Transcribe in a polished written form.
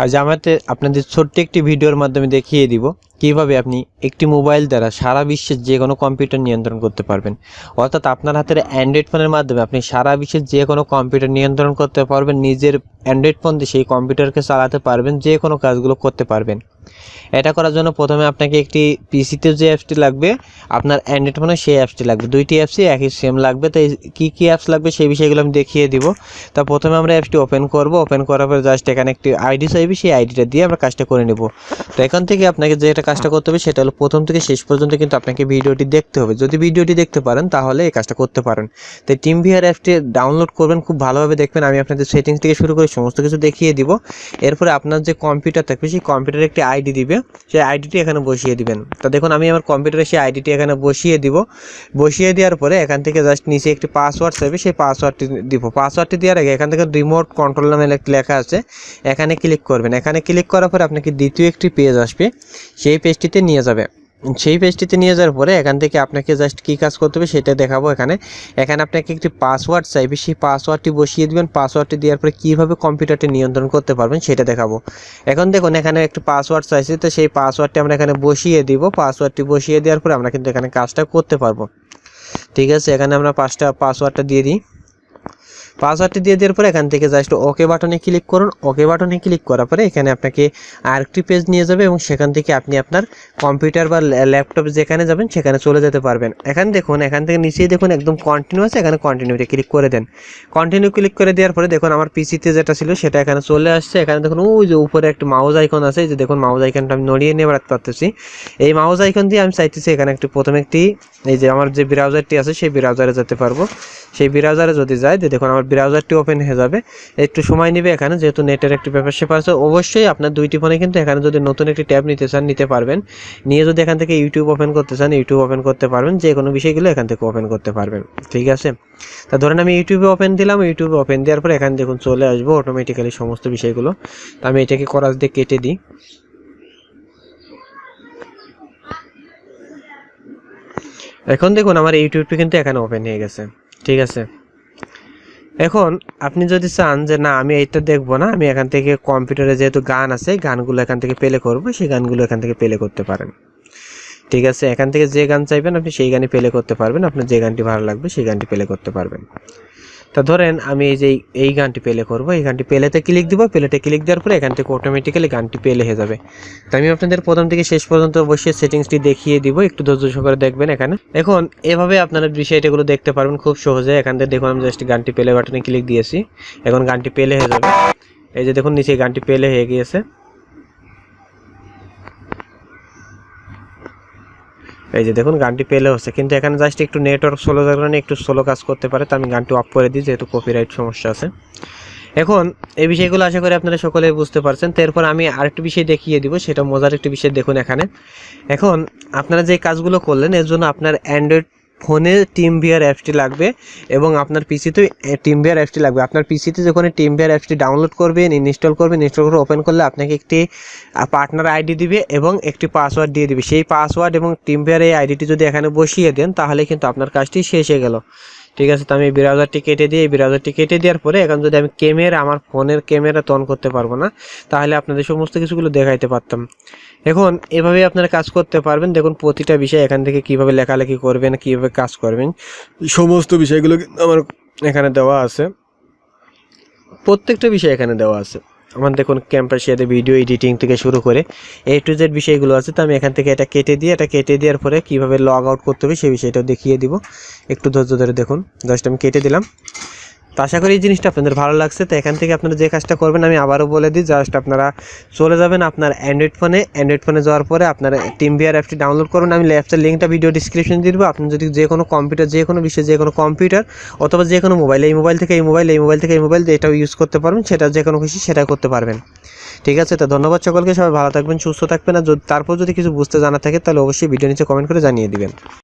আজ আপনাদের ছোট্ট একটি ভিডিওর মাধ্যমে দেখিয়ে দিব কিভাবে আপনি একটি মোবাইল দ্বারা সারা বিশ্বের যে কোনো কম্পিউটার নিয়ন্ত্রণ করতে পারবেন। অর্থাৎ আপনার হাতের অ্যান্ড্রয়েড ফোনের মাধ্যমে আপনি সারা বিশ্বের যে কোনো কম্পিউটার নিয়ন্ত্রণ করতে পারবেন। নিজের অ্যান্ড্রয়েড ফোন দিয়ে সেই কম্পিউটারকে চালাতে পারবেন, যে কোনো কাজগুলো করতে পারবেন। এটা করার জন্য প্রথমে আপনাকে একটি পিসিতে যে অ্যাপসটি লাগবে, আপনার অ্যান্ড্রয়েড ফোনে সেই অ্যাপসটি লাগবে। দুইটি অ্যাপসই একই সেম লাগবে। তো কী অ্যাপস লাগবে সেই বিষয়গুলো আমি দেখিয়ে দিব। তা প্রথমে আমরা অ্যাপসটি ওপেন করব। ওপেন করার পর জাস্ট এখানে একটি আইডি চাইবে, সেই আইডিটা দিয়ে আমরা কাজটা করে নেব। তো এখান থেকে আপনাকে যেটা কাজটা করতে হবে সেটা হলো প্রথম থেকে শেষ পর্যন্ত কিন্তু আপনাকে ভিডিওটি দেখতে হবে। যদি ভিডিওটি দেখতে পারেন তাহলে এই কাজটা করতে পারেন। তো টিমভিআর অ্যাপসটি ডাউনলোড করবেন, খুব ভালোভাবে দেখবেন। আমি আপনাদের সেটিংস থেকে শুরু করে সমস্ত কিছু দেখিয়ে দিব। এরপরে আপনার যে কম্পিউটার থাকবে সেই কম্পিউটারে একটি আইডি দিবে, সেই আইডিটি এখানে বসিয়ে দিবেন। তো দেখুন আমি আমার কম্পিউটারে সেই আইডিটি এখানে বসিয়ে দিব। বসিয়ে দেওয়ার পরে এখান থেকে জাস্ট নিচে একটি পাসওয়ার্ড চাইবে, সেই পাসওয়ার্ডটি দিব। পাসওয়ার্ডটি দেওয়ার আগে এখান থেকে রিমোট কন্ট্রোল নামে লেখা আছে, এখানে ক্লিক করবেন। এখানে ক্লিক করার পরে আপনাকে দ্বিতীয় একটি পেজ আসবে, সেই পেজটিতে নিয়ে যাবে। সেই পেজটিতে নিয়ে যাওয়ার পরে এখান থেকে আপনাকে জাস্ট কী কাজ করতে হবে সেটা দেখাবো। এখানে আপনাকে একটি পাসওয়ার্ড চাইবে, সেই পাসওয়ার্ডটি বসিয়ে দেবেন। পাসওয়ার্ডটি দেওয়ার পরে কীভাবে কম্পিউটারটি নিয়ন্ত্রণ করতে পারবেন সেটা দেখাবো। এখন দেখুন এখানে একটি পাসওয়ার্ড চাইছে, তো সেই পাসওয়ার্ডটি আমরা এখানে বসিয়ে দিব। পাসওয়ার্ডটি বসিয়ে দেওয়ার পরে আমরা কিন্তু এখানে কাজটা করতে পারবো। ঠিক আছে, এখানে আমরা পাসওয়ার্ডটা দিয়ে দিই। পাসওয়ার্ডটি দিয়ে দেওয়ার পরে এখান থেকে জাস্ট ওকে বাটনে ক্লিক করুন। ওকে বাটনে ক্লিক করার পরে এখানে আপনাকে আরেকটি পেজ নিয়ে যাবে এবং সেখান থেকে আপনি আপনার কম্পিউটার বা ল্যাপটপ যেখানে যাবেন সেখানে চলে যেতে পারবেন। এখানে দেখুন, এখান থেকে নিচেই দেখুন একদম কন্টিনিউ আছে, এখানে কন্টিনিউতে ক্লিক করে দেন। কন্টিনিউ ক্লিক করে দেওয়ার পরে দেখুন আমার পিসিতে যেটা ছিল সেটা এখানে চলে আসছে। এখানে দেখুন ওই যে উপরে একটা মাউস আইকন আছে, যে দেখুন মাউস আইকনটা আমি নড়িয়ে নিয়ে বেড়াতে পারতেছি। এই মাউস আইকন দিয়ে আমি চাইতেছি এখানে প্রথমে এই যে আমার যে ব্রাউজারটি আছে সেই ব্রাউজারে যেতে পারবো। সেই ব্রাউজারে যদি যায় দেখুন আমার ব্রাউজারটি ওপেন হয়ে যাবে। একটু সময় নেবে এখানে, যেহেতু নেটের একটি ব্যাপার স্যাপার আছে। অবশ্যই আপনার দুইটি ফোনে কিন্তু এখানে যদি নতুন একটি ট্যাব নিতে চান নিতে পারবেন। নিয়ে যদি এখান থেকে ইউটিউব ওপেন করতে চান ইউটিউব ওপেন করতে পারবেন, যে কোনো বিষয়গুলো এখান থেকে ওপেন করতে পারবেন। ঠিক আছে, তা ধরেন আমি ইউটিউবে ওপেন দিলাম। ইউটিউবে ওপেন দেওয়ার পরে এখানে দেখুন চলে আসবো অটোমেটিক্যালি সমস্ত বিষয়গুলো। তো আমি এটাকে করাস দিয়ে কেটে দিই। এখন দেখুন আমার ইউটিউবটি কিন্তু এখানে ওপেন হয়ে গেছে। ঠিক আছে, এখন আপনি যদি চান যে না আমি এইটা দেখবো না, আমি এখান থেকে কম্পিউটারে যেহেতু গান আছে গানগুলো এখান থেকে প্লে করবো, সেই গানগুলো এখান থেকে প্লে করতে পারেন। ঠিক আছে, এখান থেকে যে গান চাইবেন আপনি সেই গানই প্লে করতে পারবেন। আপনার যে গানটি ভালো লাগবে সেই গানটি প্লে করতে পারবেন। তা ধরেন আমি এই গানটি প্লে করব, এই গানটি প্লেতে ক্লিক দিব। প্লেতে ক্লিক দেওয়ার পরে এখান থেকে অটোমেটিক্যালি গানটি প্লে হয়ে যাবে। তো আমি আপনাদের প্রথম থেকে শেষ পর্যন্ত অবশ্যই সেটিংসটি দেখিয়ে দিব, একটু ধৈর্য সহকারে দেখবেন। এখানে এখন এভাবে আপনারা বিষয়টাগুলো দেখতে পারবেন খুব সহজে। এখান থেকে দেখুন আমি জাস্ট গানটি প্লে বাটনে ক্লিক দিয়েছি, এখন গানটি প্লে হয়ে যাবে। এই যে দেখুন নিচে গানটি প্লে হয়ে গিয়েছে। এই যে দেখুন গানটি প্লে হচ্ছে, কিন্তু এখানে জাস্ট একটু নেটওয়ার্ক স্লো যার কারণে একটু স্লো কাজ করতে পারে। তো আমি গানটি অফ করে দিই, যেহেতু কপিরাইট সমস্যা আছে। এখন এই বিষয়গুলো আশা করি আপনারা সকলে বুঝতে পারছেন। তো এরপর আমি আরেকটি বিষয় দেখিয়ে দিব, সেটা মজার একটি বিষয়। দেখুন এখানে এখন আপনারা যে কাজগুলো করলেন এর জন্য আপনার অ্যান্ড্রয়েড ফোনে টিমভিআর অ্যাপসটি লাগবে এবং আপনার পিসিতে টিমভিআর অ্যাপসটি লাগবে। আপনার পিসিতে যখন টিমভিআর অ্যাপসটি ডাউনলোড করবেন, ইনস্টল করে ওপেন করলে আপনাকে একটি পার্টনার আইডি দিবে এবং একটি পাসওয়ার্ড দিয়ে দিবে। সেই পাসওয়ার্ড এবং টিমভিআর এই আইডিটি যদি এখানে বসিয়ে দেন তাহলে কিন্তু আপনার কাজটি শেষ হয়ে গেল। ঠিক আছে, তো আমি এই ব্রাউজারটি কেটে দিই। এই ব্রাউজারটি কেটে দেওয়ার পরে এখন যদি আমি আমার ফোনের ক্যামেরা তো অন করতে পারবো না, তাহলে আপনাদের সমস্ত কিছুগুলো দেখাইতে পারতাম। এখন এভাবে আপনারা কাজ করতে পারবেন। দেখুন প্রতিটা বিষয় এখান থেকে কিভাবে লেখালেখি করবেন, কিভাবে কাজ করবেন, সমস্ত বিষয়গুলো আমার এখানে দেওয়া আছে। প্রত্যেকটা বিষয় এখানে দেওয়া আছে। আমার দেখুন ক্যাম্পাসিয়াতে ভিডিও এডিটিং থেকে শুরু করে A to Z বিষয়গুলো আছে। তো আমি এখান থেকে এটা কেটে দেওয়ার পরে কিভাবে লগ আউট করতে হবে সেই বিষয়টাও দেখিয়ে দিব। একটু ধৈর্য ধরে দেখুন, জাস্ট আমি কেটে দিলাম। তো আশা করি এই জিনিসটা আপনাদের ভালো লাগছে। তো এখান থেকে আপনারা যে কাজটা করবেন আমি আবারও বলে দিই, জাস্ট আপনারা চলে যাবেন আপনার অ্যান্ড্রয়েড ফোনে যাওয়ার পরে আপনার টিমভিআর অ্যাপটি ডাউনলোড করুন। আমি অ্যাপসের লিঙ্কটা ভিডিও ডিসক্রিপশন দিয়ে দেবো। আপনি যদি যে কোনো কম্পিউটার, যে কোনো বিষয়ে, যে কোনো কম্পিউটার অথবা যে কোনো মোবাইল, এই মোবাইল থেকে এই মোবাইল এটাও ইউজ করতে পারবেন, সেটা যে কোনো খুশি সেটা করতে পারবেন। ঠিক আছে, তো ধন্যবাদ সকলকে। সবাই ভালো থাকবেন, সুস্থ থাকবেন। আর তারপর যদি কিছু বুঝতে জানা থাকে তাহলে অবশ্যই ভিডিও নিচে কমেন্ট করে জানিয়ে দিবেন।